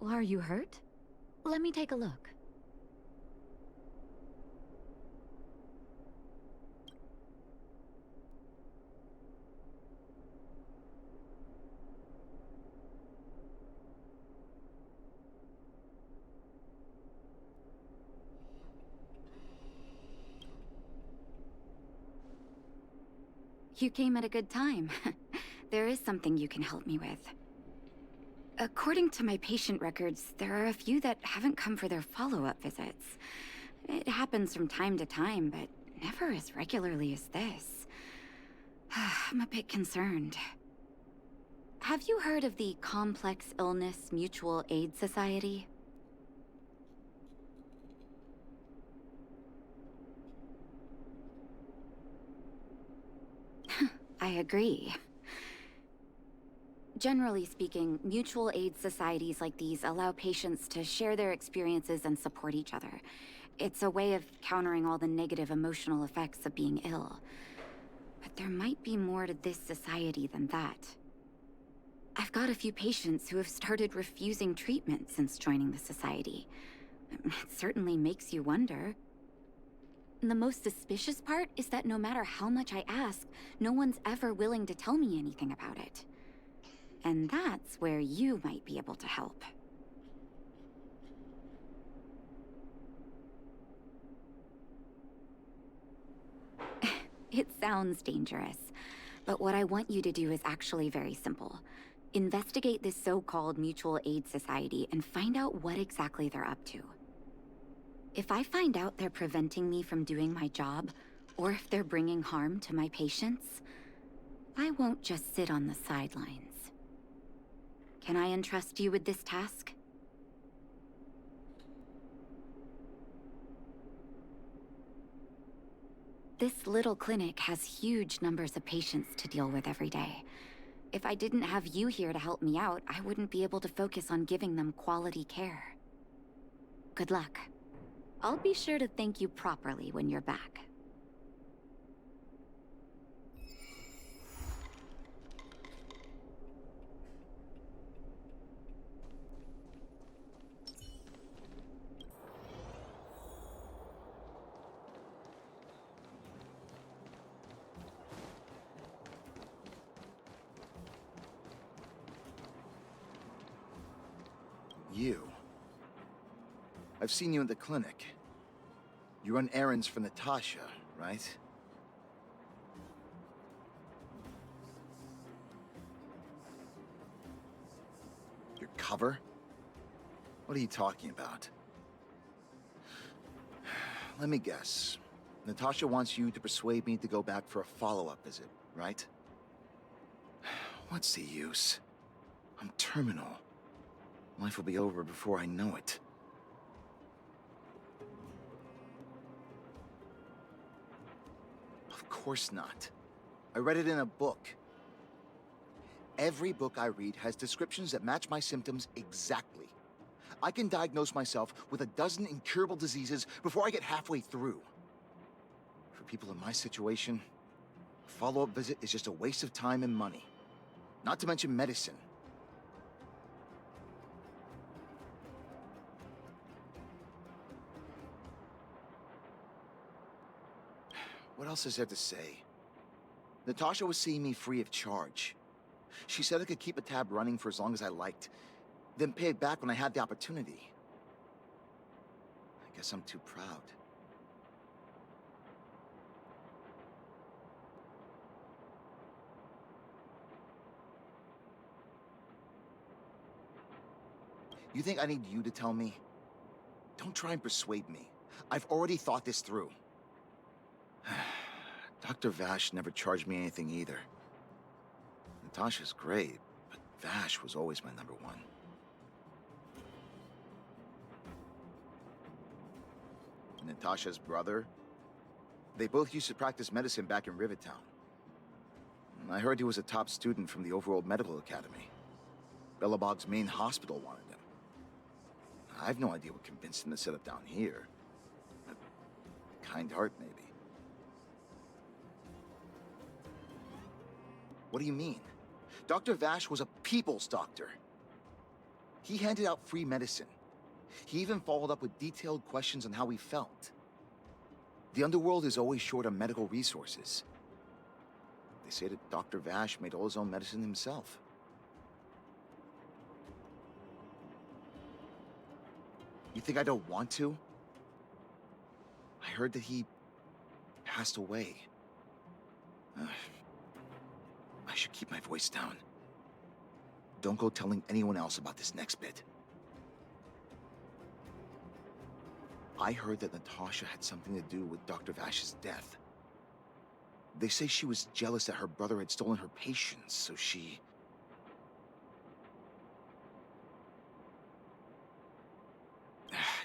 Are you hurt? Let me take a look. You came at a good time. There is something you can help me with. According to my patient records, there are a few that haven't come for their follow-up visits. It happens from time to time, but never as regularly as this. I'm a bit concerned. Have you heard of the Complex Illness Mutual Aid Society? I agree. Generally speaking, mutual aid societies like these allow patients to share their experiences and support each other. It's a way of countering all the negative emotional effects of being ill. But there might be more to this society than that. I've got a few patients who have started refusing treatment since joining the society. It certainly makes you wonder. The most suspicious part is that no matter how much I ask, no one's ever willing to tell me anything about it. And that's where you might be able to help. It sounds dangerous, but what I want you to do is actually very simple. Investigate this so-called mutual aid society and find out what exactly they're up to. If I find out they're preventing me from doing my job, or if they're bringing harm to my patients, I won't just sit on the sidelines. Can I entrust you with this task? This little clinic has huge numbers of patients to deal with every day. If I didn't have you here to help me out, I wouldn't be able to focus on giving them quality care. Good luck. I'll be sure to thank you properly when you're back. You. I've seen you in the clinic. You run errands for Natasha, right? Your cover? What are you talking about? Let me guess. Natasha wants you to persuade me to go back for a follow-up visit, right? What's the use? I'm terminal. Life will be over before I know it. Of course not. I read it in a book. Every book I read has descriptions that match my symptoms exactly. I can diagnose myself with a dozen incurable diseases before I get halfway through. For people in my situation, a follow-up visit is just a waste of time and money. Not to mention medicine. What else is there to say? Natasha was seeing me free of charge. She said I could keep a tab running for as long as I liked, then pay it back when I had the opportunity. I guess I'm too proud. You think I need you to tell me? Don't try and persuade me. I've already thought this through. Dr. Vash never charged me anything either. Natasha's great, but Vash was always my number one. Natasha's brother? They both used to practice medicine back in Rivertown. I heard he was a top student from the Overworld Medical Academy. Bellabog's main hospital wanted him. I have no idea what convinced him to set up down here. A kind heart, maybe. What do you mean? Dr. Vash was a people's doctor. He handed out free medicine. He even followed up with detailed questions on how he felt. The underworld is always short on medical resources. They say that Dr. Vash made all his own medicine himself. You think I don't want to? I heard that he passed away. I should keep my voice down. Don't go telling anyone else about this next bit. I heard that Natasha had something to do with Dr. Vash's death. They say she was jealous that her brother had stolen her patients, so she...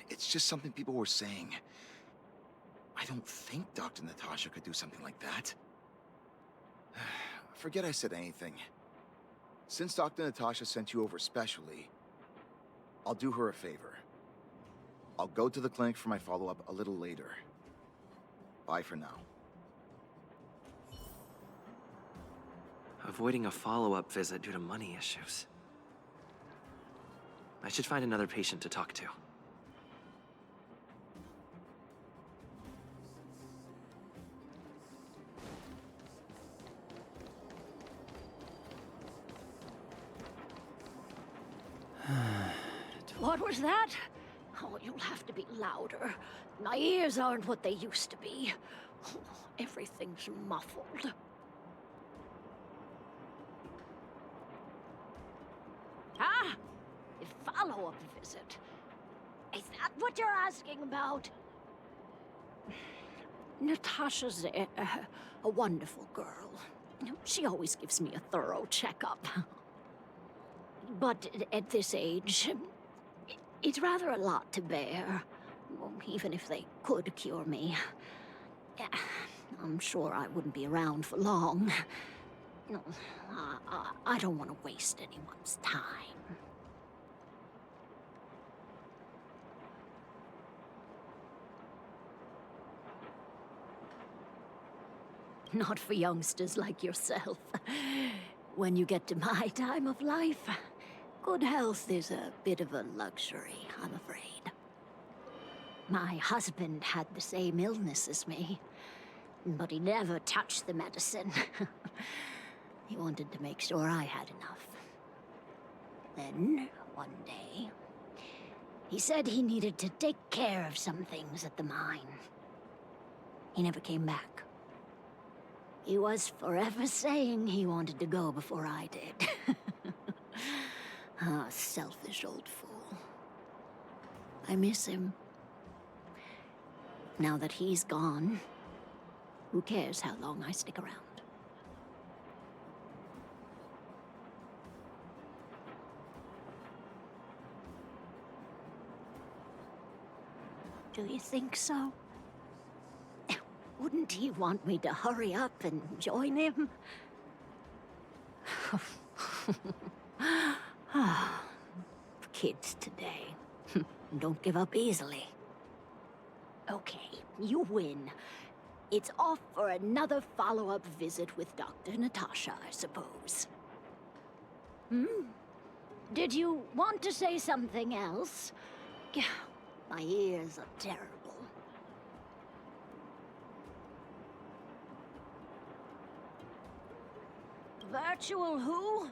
It's just something people were saying. I don't think Dr. Natasha could do something like that. Forget I said anything. Since Dr. Natasha sent you over specially, I'll do her a favor. I'll go to the clinic for my follow-up a little later. Bye for now. Avoiding a follow-up visit due to money issues. I should find another patient to talk to. What was that? Oh, you'll have to be louder. My ears aren't what they used to be. Oh, everything's muffled. Ah! A follow-up visit. Is that what you're asking about? Natasha's a wonderful girl. She always gives me a thorough checkup. But at this age, it's rather a lot to bear. Even if they could cure me. I'm sure I wouldn't be around for long. I don't want to waste anyone's time. Not for youngsters like yourself. When you get to my time of life, good health is a bit of a luxury, I'm afraid. My husband had the same illness as me, but he never touched the medicine. He wanted to make sure I had enough. Then, one day, he said he needed to take care of some things at the mine. He never came back. He was forever saying he wanted to go before I did. Ah, selfish old fool. I miss him. Now that he's gone, who cares how long I stick around? Do you think so? Wouldn't he want me to hurry up and join him? Kids today don't give up easily. Okay, you win. It's off for another follow-up visit with Dr. Natasha, I suppose. Did you want to say something else? My ears are terrible. Virtual who?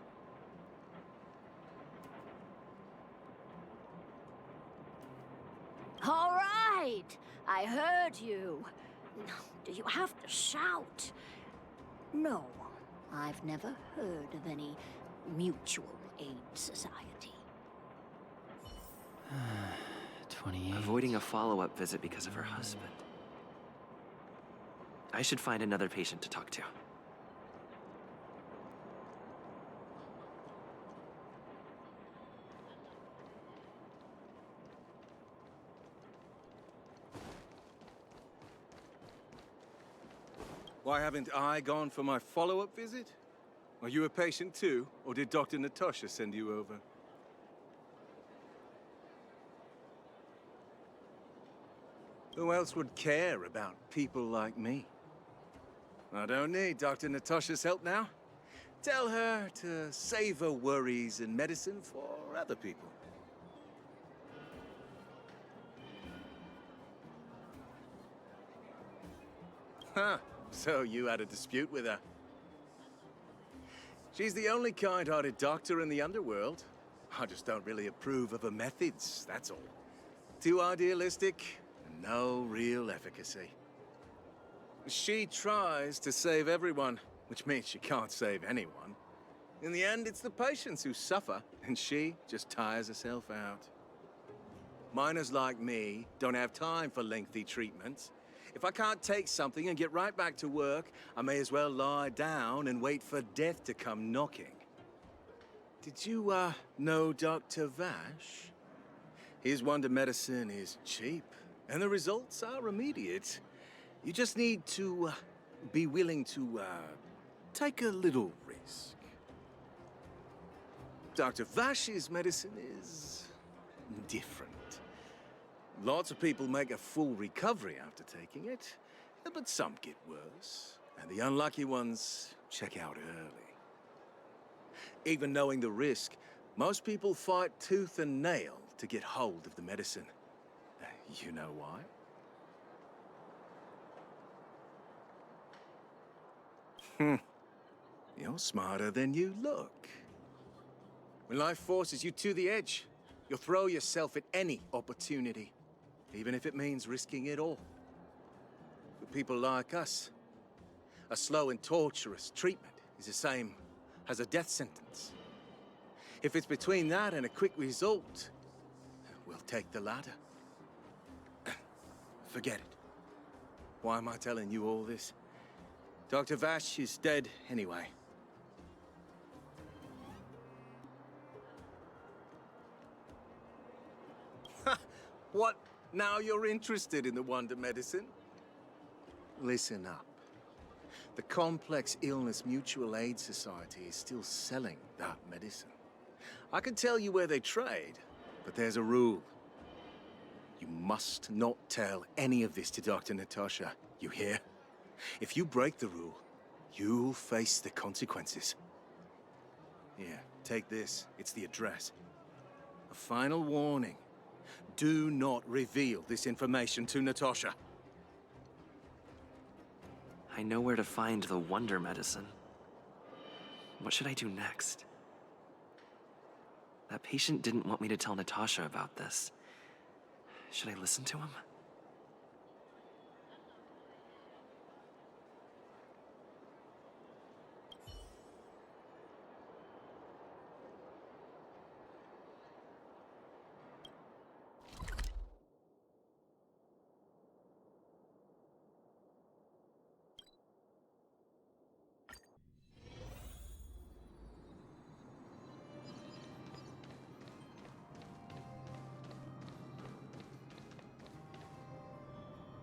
All right, I heard you. Do you have to shout? No, I've never heard of any mutual aid society. 28. Avoiding a follow-up visit because of her husband. I should find another patient to talk to. Why haven't I gone for my follow-up visit? Are you a patient too, or did Dr. Natasha send you over? Who else would care about people like me? I don't need Dr. Natasha's help now. Tell her to save her worries and medicine for other people. Huh, so you had a dispute with her. She's the only kind-hearted doctor in the underworld. I just don't really approve of her methods, that's all. Too idealistic, and no real efficacy. She tries to save everyone, which means she can't save anyone. In the end, it's the patients who suffer, and she just tires herself out. Miners like me don't have time for lengthy treatments. If I can't take something and get right back to work, I may as well lie down and wait for death to come knocking. Did you, know Dr. Vash? His wonder medicine is cheap, and the results are immediate. You just need to, be willing to, take a little risk. Dr. Vash's medicine is different. Lots of people make a full recovery after taking it, but some get worse, and the unlucky ones check out early. Even knowing the risk, most people fight tooth and nail to get hold of the medicine. You know why? You're smarter than you look. When life forces you to the edge, you'll throw yourself at any opportunity, even if it means risking it all. For people like us, a slow and torturous treatment is the same as a death sentence. If it's between that and a quick result, we'll take the latter. Forget it. Why am I telling you all this? Dr. Vash is dead anyway. What? Now you're interested in the wonder medicine? Listen up. The Complex Illness Mutual Aid Society is still selling that medicine. I can tell you where they trade, but there's a rule. You must not tell any of this to Dr. Natasha, you hear? If you break the rule, you'll face the consequences. Here, take this. It's the address. A final warning. Do not reveal this information to Natasha. I know where to find the wonder medicine. What should I do next? That patient didn't want me to tell Natasha about this. Should I listen to him?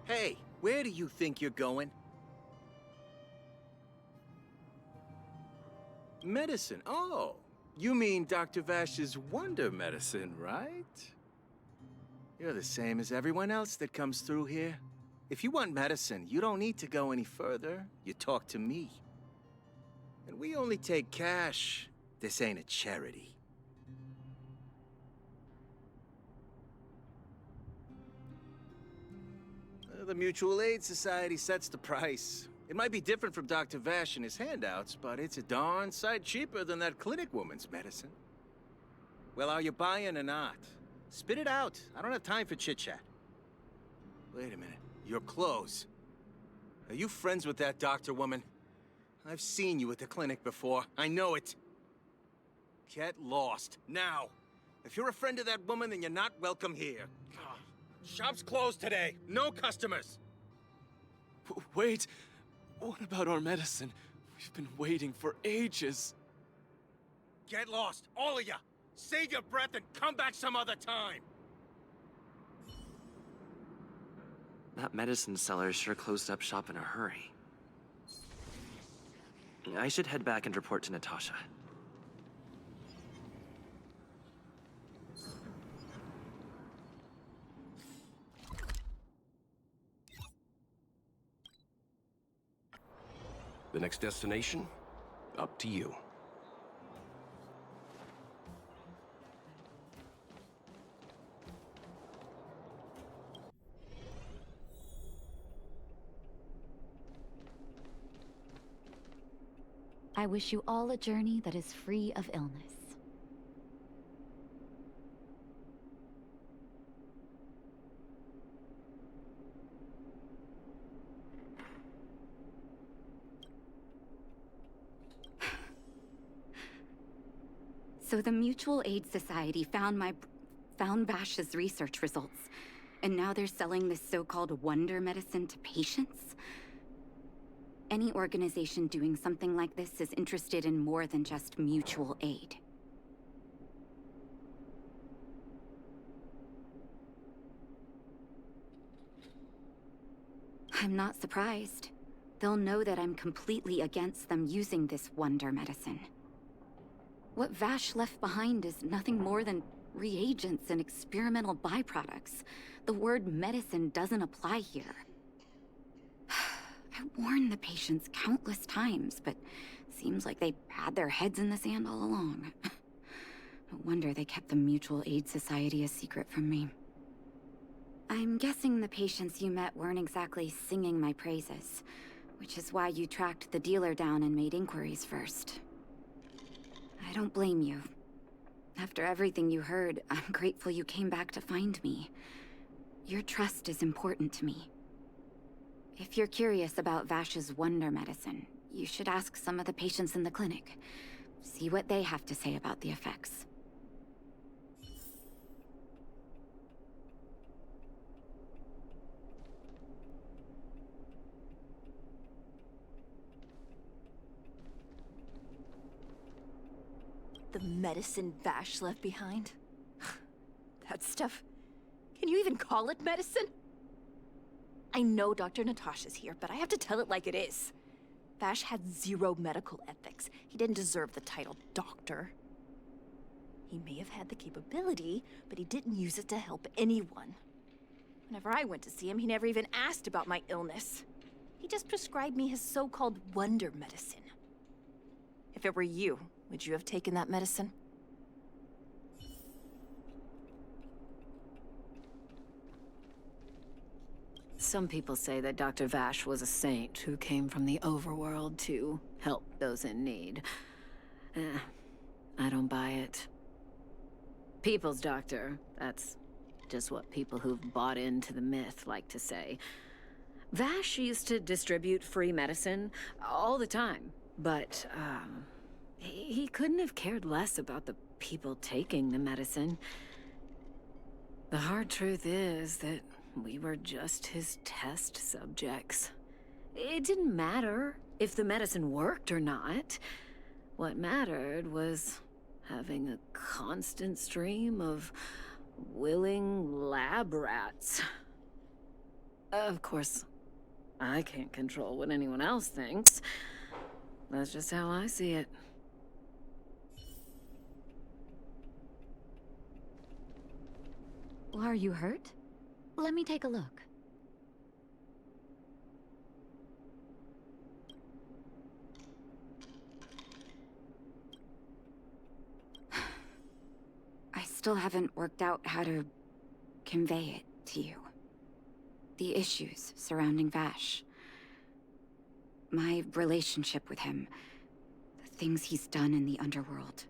Hey, where do you think you're going? Medicine? Oh, you mean Dr. Vash's wonder medicine, right? You're the same as everyone else that comes through here. If you want medicine, you don't need to go any further. You talk to me. And we only take cash. This ain't a charity. The Mutual Aid Society sets the price. It might be different from Dr. Vash and his handouts, but it's a darn sight cheaper than that clinic woman's medicine. Well, are you buying or not? Spit it out. I don't have time for chit-chat. Wait a minute. Your clothes. Are you friends with that doctor woman? I've seen you at the clinic before. I know it. Get lost. Now. If you're a friend of that woman, then you're not welcome here. Shop's closed today. No customers. Wait. What about our medicine? We've been waiting for ages. Get lost, all of you. Save your breath and come back some other time. That medicine seller sure closed up shop in a hurry. I should head back and report to Natasha. The next destination? Up to you. I wish you all a journey that is free of illness. So the Mutual Aid Society found Vash's research results, and now they're selling this so-called wonder medicine to patients? Any organization doing something like this is interested in more than just mutual aid. I'm not surprised. They'll know that I'm completely against them using this wonder medicine. What Vash left behind is nothing more than reagents and experimental byproducts. The word medicine doesn't apply here. I warned the patients countless times, but seems like they had their heads in the sand all along. No wonder they kept the Mutual Aid Society a secret from me. I'm guessing the patients you met weren't exactly singing my praises, which is why you tracked the dealer down and made inquiries first. I don't blame you. After everything you heard, I'm grateful you came back to find me. Your trust is important to me. If you're curious about Vash's wonder medicine, you should ask some of the patients in the clinic. See what they have to say about the effects. The medicine Vash left behind? That stuff... Can you even call it medicine? I know Dr. Natasha's here, but I have to tell it like it is. Vash had zero medical ethics. He didn't deserve the title doctor. He may have had the capability, but he didn't use it to help anyone. Whenever I went to see him, he never even asked about my illness. He just prescribed me his so-called wonder medicine. If it were you, would you have taken that medicine? Some people say that Dr. Vash was a saint who came from the overworld to help those in need. I don't buy it. People's doctor, that's just what people who've bought into the myth like to say. Vash used to distribute free medicine all the time, but, he couldn't have cared less about the people taking the medicine. The hard truth is that we were just his test subjects. It didn't matter if the medicine worked or not. What mattered was having a constant stream of willing lab rats. Of course, I can't control what anyone else thinks. That's just how I see it. Are you hurt? Let me take a look. I still haven't worked out how to convey it to you. The issues surrounding Vash. My relationship with him. The things he's done in the underworld.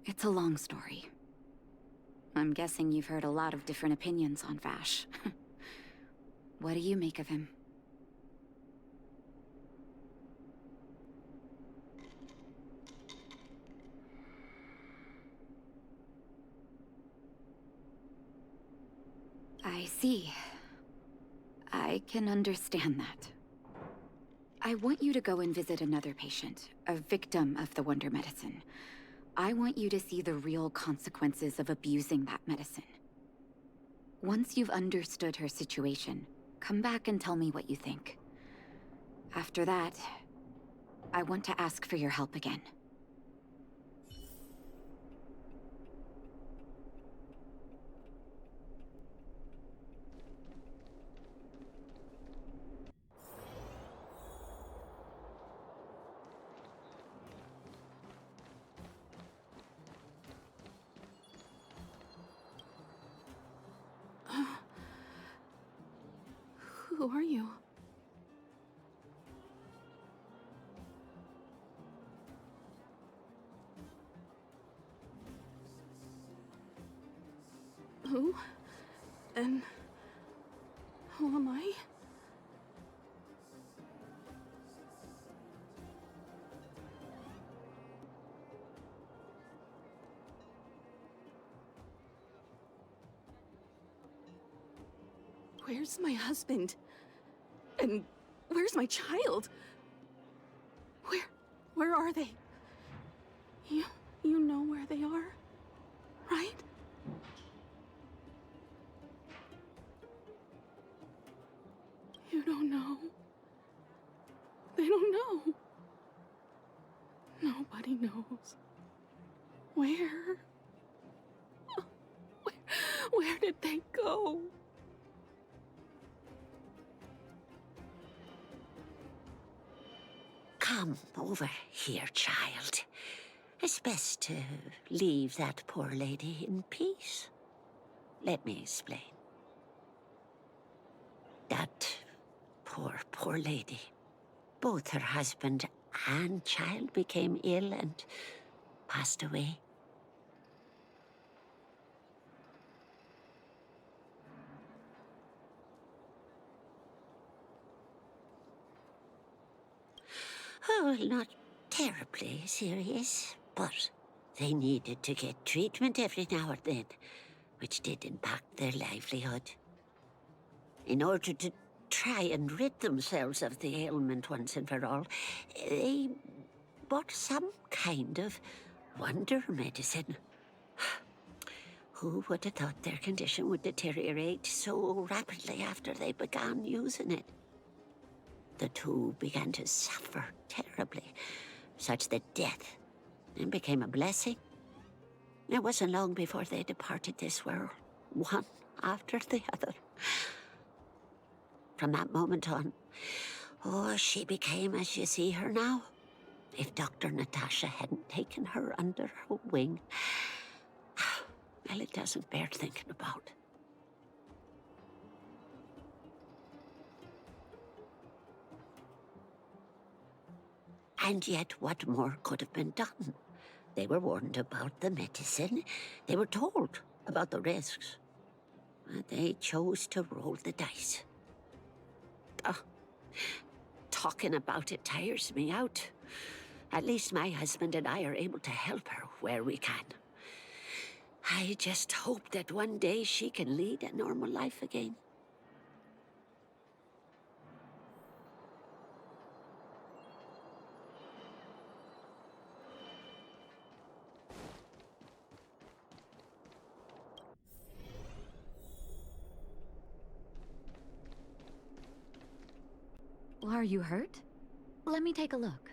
It's a long story. I'm guessing you've heard a lot of different opinions on Vash. What do you make of him? I see. I can understand that. I want you to go and visit another patient, a victim of the wonder medicine. I want you to see the real consequences of abusing that medicine. Once you've understood her situation, come back and tell me what you think. After that, I want to ask for your help again. Who are you? Who? And who am I? Where's my husband? And where's my child? Where are they? You know where they are, right? You don't know. They don't know. Nobody knows. Where? Where did they go? Come over here, child. It's best to leave that poor lady in peace. Let me explain. That poor lady. Both her husband and child became ill and passed away. Oh, well, not terribly serious, but they needed to get treatment every now and then, which did impact their livelihood. In order to try and rid themselves of the ailment once and for all, they bought some kind of wonder medicine. Who would have thought their condition would deteriorate so rapidly after they began using it? The two began to suffer terribly, such that death then became a blessing. It wasn't long before they departed this world, one after the other. From that moment on, she became as you see her now. If Dr. Natasha hadn't taken her under her wing, well, it doesn't bear thinking about. And yet, what more could have been done? They were warned about the medicine. They were told about the risks. They chose to roll the dice. Talking about it tires me out. At least my husband and I are able to help her where we can. I just hope that one day she can lead a normal life again. Are you hurt? Let me take a look.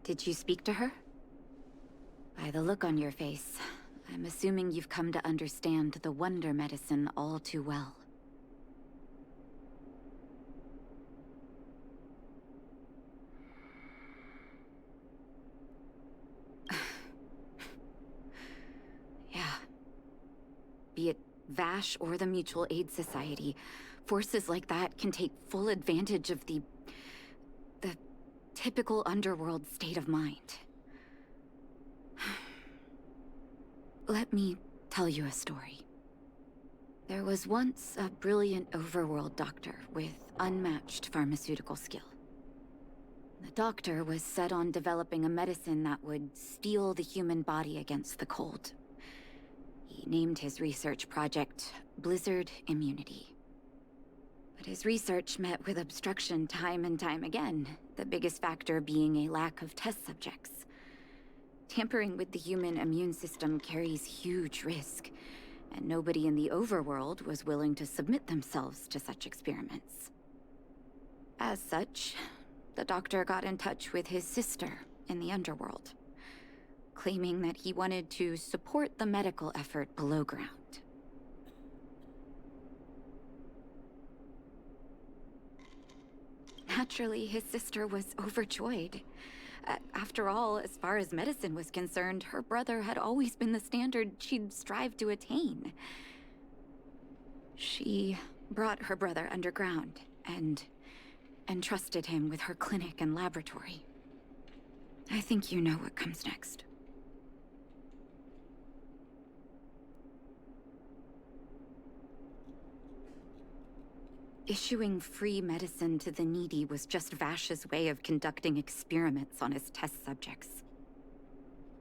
Did you speak to her? By the look on your face, I'm assuming you've come to understand the wonder medicine all too well. Yeah. Be it Vash or the Mutual Aid Society, forces like that can take full advantage of the typical underworld state of mind. Let me tell you a story. There was once a brilliant overworld doctor with unmatched pharmaceutical skill. The doctor was set on developing a medicine that would steel the human body against the cold. He named his research project Blizzard Immunity. But his research met with obstruction time and time again, the biggest factor being a lack of test subjects. Tampering with the human immune system carries huge risk, and nobody in the overworld was willing to submit themselves to such experiments. As such, the doctor got in touch with his sister in the underworld, claiming that he wanted to support the medical effort below ground. Naturally, his sister was overjoyed. After all, as far as medicine was concerned, her brother had always been the standard she'd strived to attain. She brought her brother underground and entrusted him with her clinic and laboratory. I think you know what comes next. Issuing free medicine to the needy was just Vash's way of conducting experiments on his test subjects.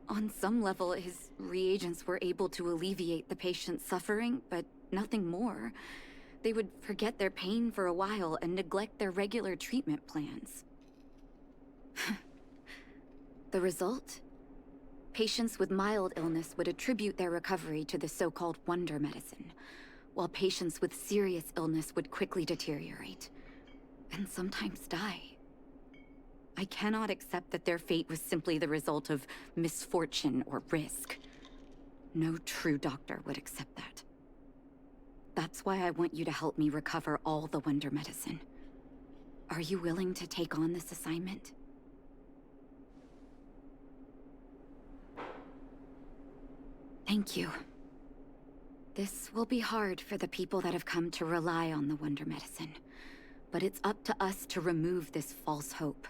On some level, his reagents were able to alleviate the patient's suffering, but nothing more. They would forget their pain for a while and neglect their regular treatment plans. The result? Patients with mild illness would attribute their recovery to the so-called wonder medicine, while patients with serious illness would quickly deteriorate, and sometimes die. I cannot accept that their fate was simply the result of misfortune or risk. No true doctor would accept that. That's why I want you to help me recover all the wonder medicine. Are you willing to take on this assignment? Thank you. This will be hard for the people that have come to rely on the wonder medicine, but it's up to us to remove this false hope.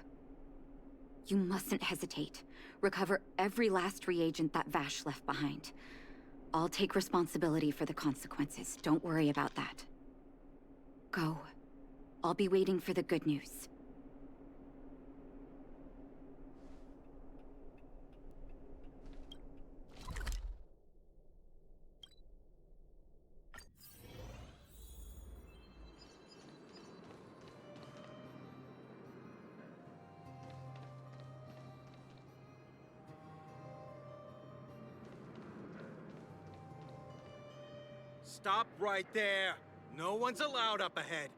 You mustn't hesitate. Recover every last reagent that Vash left behind. I'll take responsibility for the consequences. Don't worry about that. Go. I'll be waiting for the good news. Stop right there. No one's allowed up ahead.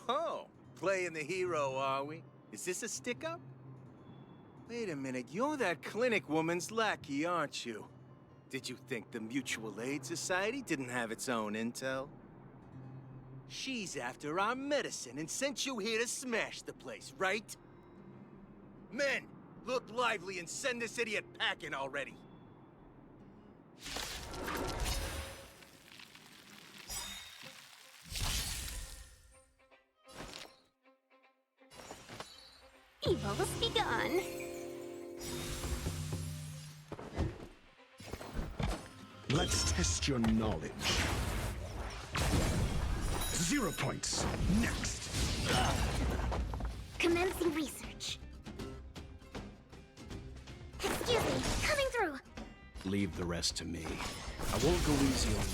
Oh, playing the hero, are we? Is this a stick-up? Wait a minute, you're that clinic woman's lackey, aren't you? Did you think the Mutual Aid Society didn't have its own intel? She's after our medicine and sent you here to smash the place, right? Men, look lively and send this idiot packing already. Evil's begun. Let's test your knowledge. 0 points. Next. Commencing research. Excuse me, coming through. Leave the rest to me. I won't go easy on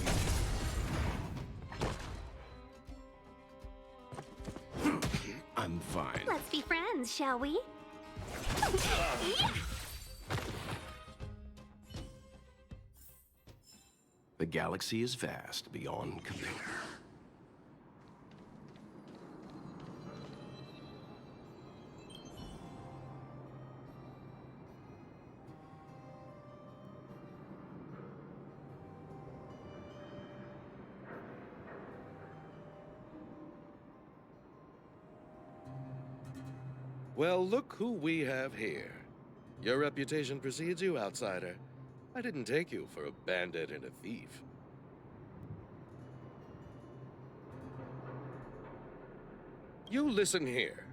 you. I'm fine. Let's be friends, shall we? The galaxy is vast beyond compare. Well, look who we have here. Your reputation precedes you, outsider. I didn't take you for a bandit and a thief. You listen here.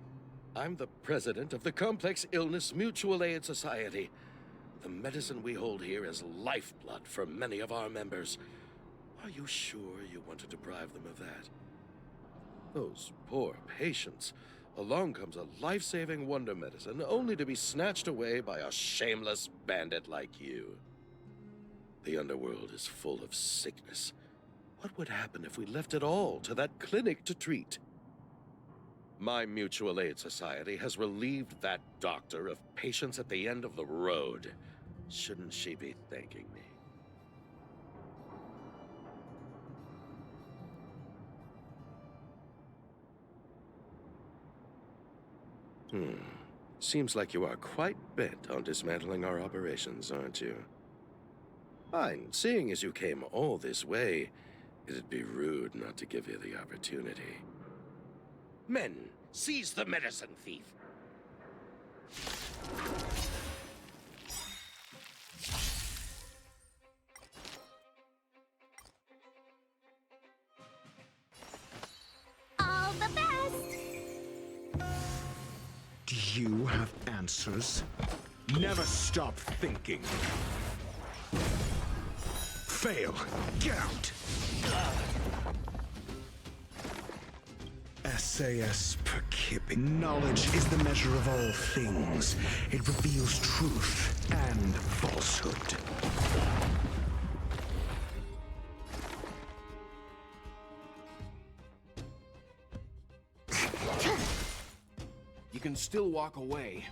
I'm the president of the Complex Illness Mutual Aid Society. The medicine we hold here is lifeblood for many of our members. Are you sure you want to deprive them of that? Those poor patients. Along comes a life-saving wonder medicine, only to be snatched away by a shameless bandit like you. The underworld is full of sickness. What would happen if we left it all to that clinic to treat? My Mutual Aid Society has relieved that doctor of patients at the end of the road. Shouldn't she be thanking me? Seems like you are quite bent on dismantling our operations, aren't you? Fine. Seeing as you came all this way, it'd be rude not to give you the opportunity. Men, seize the medicine thief! All the best! Do you have answers? Never stop thinking. Fail. Get out. SAS per kip. Knowledge is the measure of all things. It reveals truth and falsehood. You can still walk away.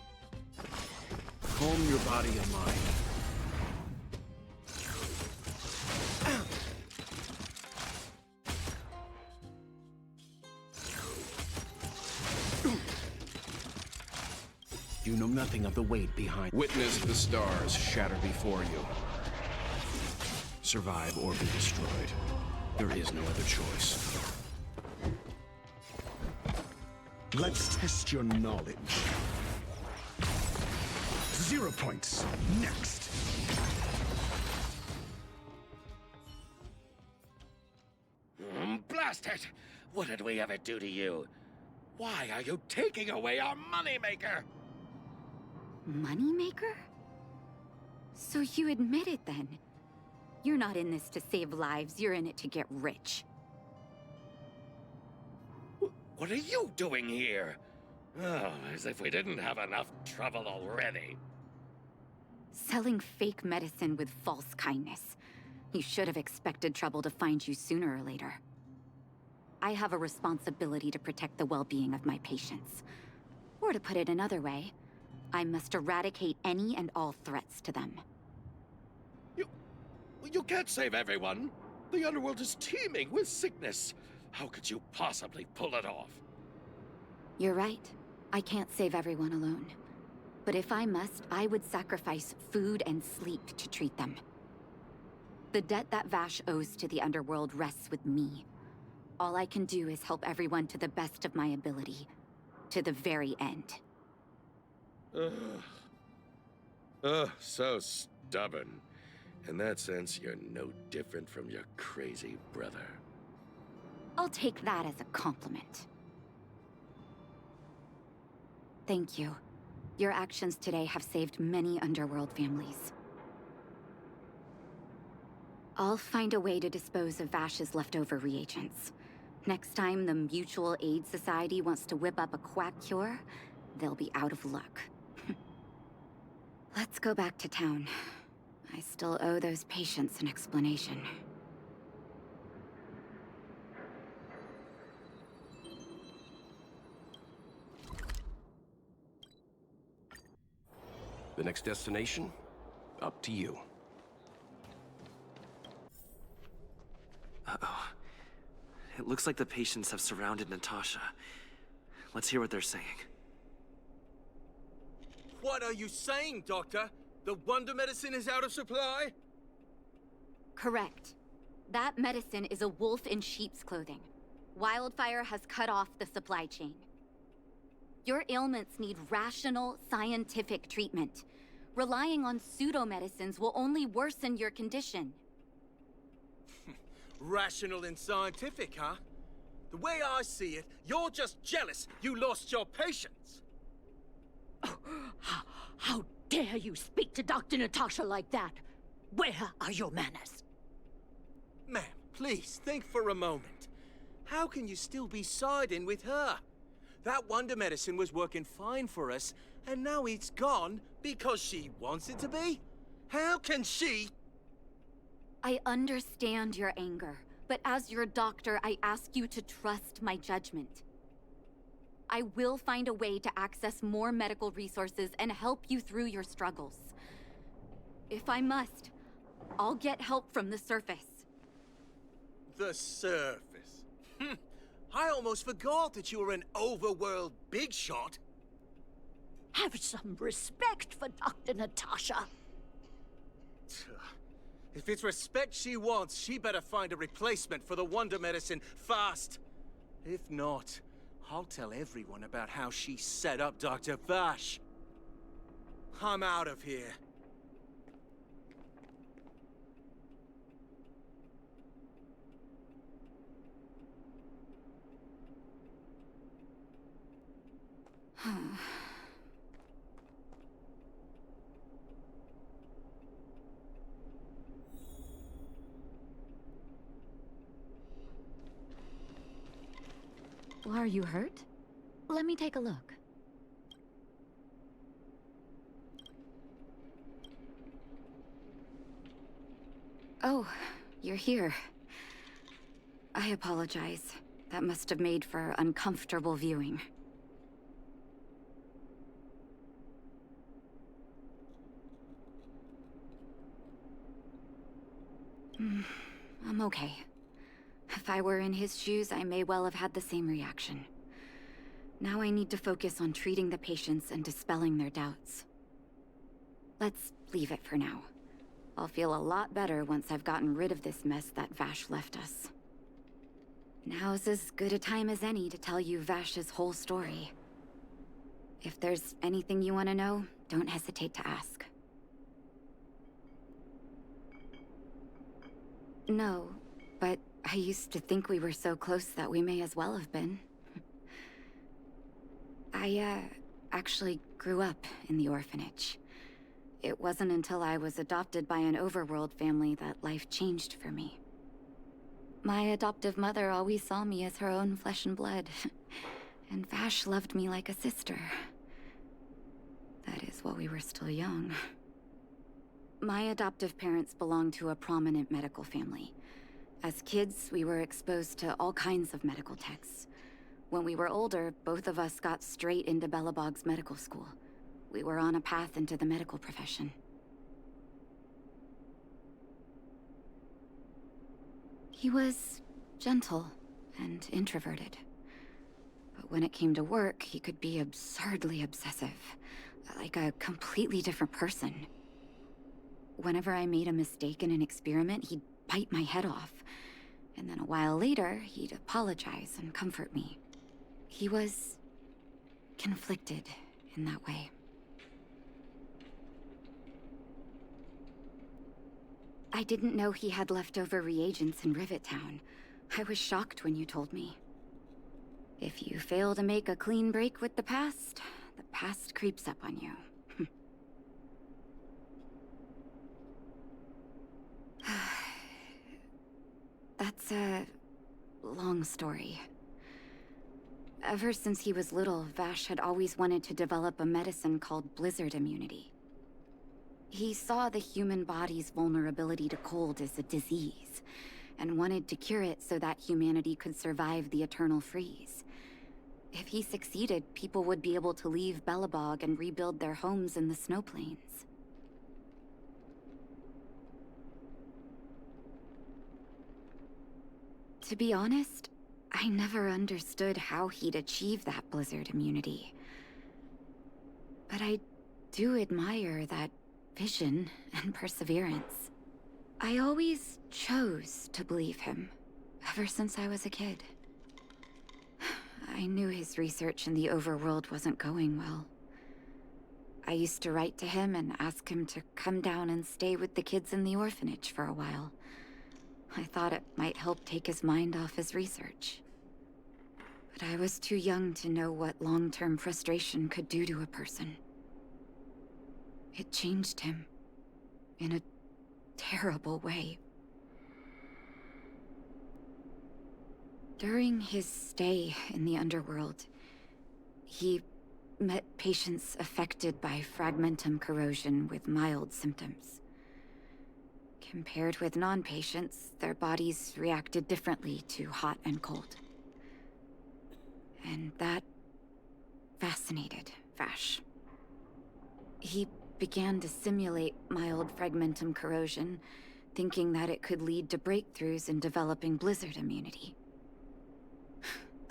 Calm your body and mind. You know nothing of the weight behind. Witness the stars shatter before you. Survive or be destroyed. There is no other choice. Let's test your knowledge. 0 points. Next. Blast it! What did we ever do to you? Why are you taking away our moneymaker? Moneymaker? So you admit it then? You're not in this to save lives, you're in it to get rich. What are you doing here? Oh, as if we didn't have enough trouble already. Selling fake medicine with false kindness. You should have expected trouble to find you sooner or later. I have a responsibility to protect the well-being of my patients. Or to put it another way, I must eradicate any and all threats to them. You can't save everyone. The underworld is teeming with sickness. How could you possibly pull it off? You're right. I can't save everyone alone. But if I must, I would sacrifice food and sleep to treat them. The debt that Vash owes to the underworld rests with me. All I can do is help everyone to the best of my ability. To the very end. So stubborn. In that sense, you're no different from your crazy brother. I'll take that as a compliment. Thank you. Your actions today have saved many underworld families. I'll find a way to dispose of Vash's leftover reagents. Next time the Mutual Aid Society wants to whip up a quack cure, they'll be out of luck. Let's go back to town. I still owe those patients an explanation. The next destination? Up to you. Uh-oh. It looks like the patients have surrounded Natasha. Let's hear what they're saying. What are you saying, Doctor? The wonder medicine is out of supply? Correct. That medicine is a wolf in sheep's clothing. Wildfire has cut off the supply chain. Your ailments need rational, scientific treatment. Relying on pseudo-medicines will only worsen your condition. Rational and scientific, huh? The way I see it, you're just jealous you lost your patients. How dare you speak to Dr. Natasha like that? Where are your manners? Ma'am, please think for a moment. How can you still be siding with her? That wonder medicine was working fine for us, and now it's gone because she wants it to be? How can she? I understand your anger, but as your doctor, I ask you to trust my judgment. I will find a way to access more medical resources and help you through your struggles. If I must, I'll get help from the surface. The surface. I almost forgot that you were an overworld big shot. Have some respect for Dr. Natasha. If it's respect she wants, she better find a replacement for the wonder medicine fast. If not, I'll tell everyone about how she set up Dr. Vash. I'm out of here. Are you hurt? Let me take a look. Oh, you're here. I apologize. That must have made for uncomfortable viewing. I'm okay. If I were in his shoes, I may well have had the same reaction. Now I need to focus on treating the patients and dispelling their doubts. Let's leave it for now. I'll feel a lot better once I've gotten rid of this mess that Vash left us. Now's as good a time as any to tell you Vash's whole story. If there's anything you want to know, don't hesitate to ask. No, but I used to think we were so close that we may as well have been. I, actually grew up in the orphanage. It wasn't until I was adopted by an overworld family that life changed for me. My adoptive mother always saw me as her own flesh and blood, and Vash loved me like a sister. That is while we were still young. My adoptive parents belonged to a prominent medical family. As kids, we were exposed to all kinds of medical texts. When we were older, both of us got straight into Belobog's medical school. We were on a path into the medical profession. He was gentle and introverted. But when it came to work, he could be absurdly obsessive, like a completely different person. Whenever I made a mistake in an experiment, he'd bite my head off. And then a while later, he'd apologize and comfort me. He was conflicted in that way. I didn't know he had leftover reagents in Rivet Town. I was shocked when you told me. If you fail to make a clean break with the past creeps up on you. That's a long story. Ever since he was little, Vash had always wanted to develop a medicine called blizzard immunity. He saw the human body's vulnerability to cold as a disease, and wanted to cure it so that humanity could survive the eternal freeze. If he succeeded, people would be able to leave Belobog and rebuild their homes in the snow plains. To be honest, I never understood how he'd achieve that blizzard immunity. But I do admire that vision and perseverance. I always chose to believe him, ever since I was a kid. I knew his research in the overworld wasn't going well. I used to write to him and ask him to come down and stay with the kids in the orphanage for a while. I thought it might help take his mind off his research. But I was too young to know what long-term frustration could do to a person. It changed him in a terrible way. During his stay in the underworld, he met patients affected by fragmentum corrosion with mild symptoms. Compared with non-patients, their bodies reacted differently to hot and cold. And that fascinated Vash. He began to simulate mild fragmentum corrosion, thinking that it could lead to breakthroughs in developing blizzard immunity.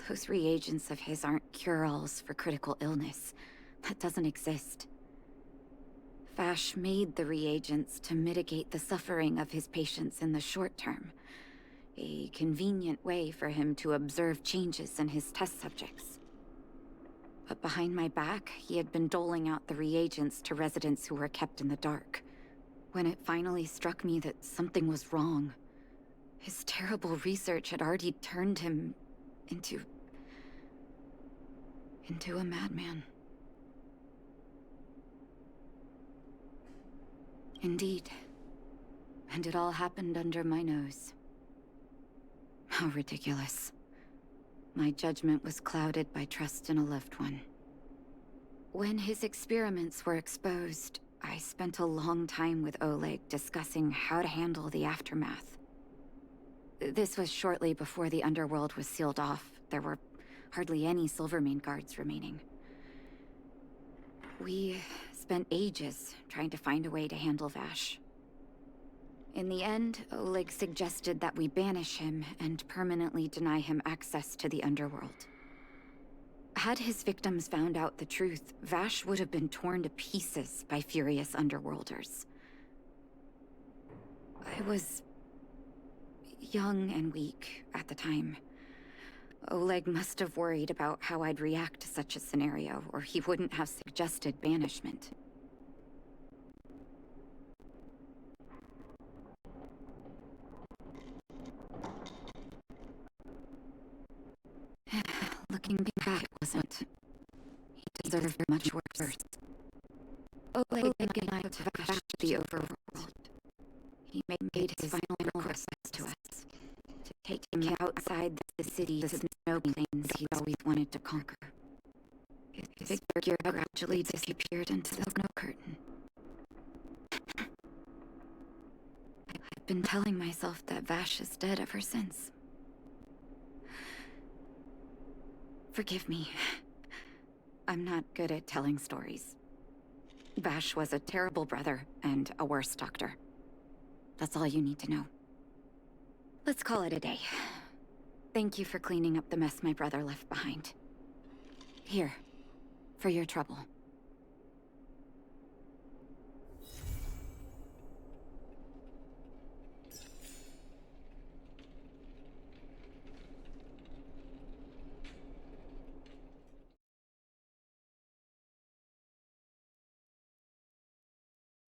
Those reagents of his aren't cure-alls for critical illness. That doesn't exist. Vash made the reagents to mitigate the suffering of his patients in the short term. A convenient way for him to observe changes in his test subjects. But behind my back, he had been doling out the reagents to residents who were kept in the dark. When it finally struck me that something was wrong, his terrible research had already turned him into a madman. Indeed. And it all happened under my nose. How ridiculous. my judgment was clouded by trust in a loved one. When his experiments were exposed, I spent a long time with Oleg discussing how to handle the aftermath. This was shortly before the underworld was sealed off. There were hardly any Silvermane guards remaining. We spent ages trying to find a way to handle Vash. In the end, Oleg suggested that we banish him and permanently deny him access to the underworld. Had his victims found out the truth, Vash would have been torn to pieces by furious underworlders. I was young and weak at the time. Oleg must have worried about how I'd react to such a scenario, or he wouldn't have suggested banishment. Looking back, it wasn't. He deserved much worse. Oleg and I to Vash the overworld. He made his final request to us. To take him outside the city, the snow plains he'd always wanted to conquer. His figure gradually disappeared into the snow curtain. I've been telling myself that Vash is dead ever since. Forgive me. I'm not good at telling stories. Vash was a terrible brother and a worse doctor. That's all you need to know. Let's call it a day. Thank you for cleaning up the mess my brother left behind. Here, for your trouble.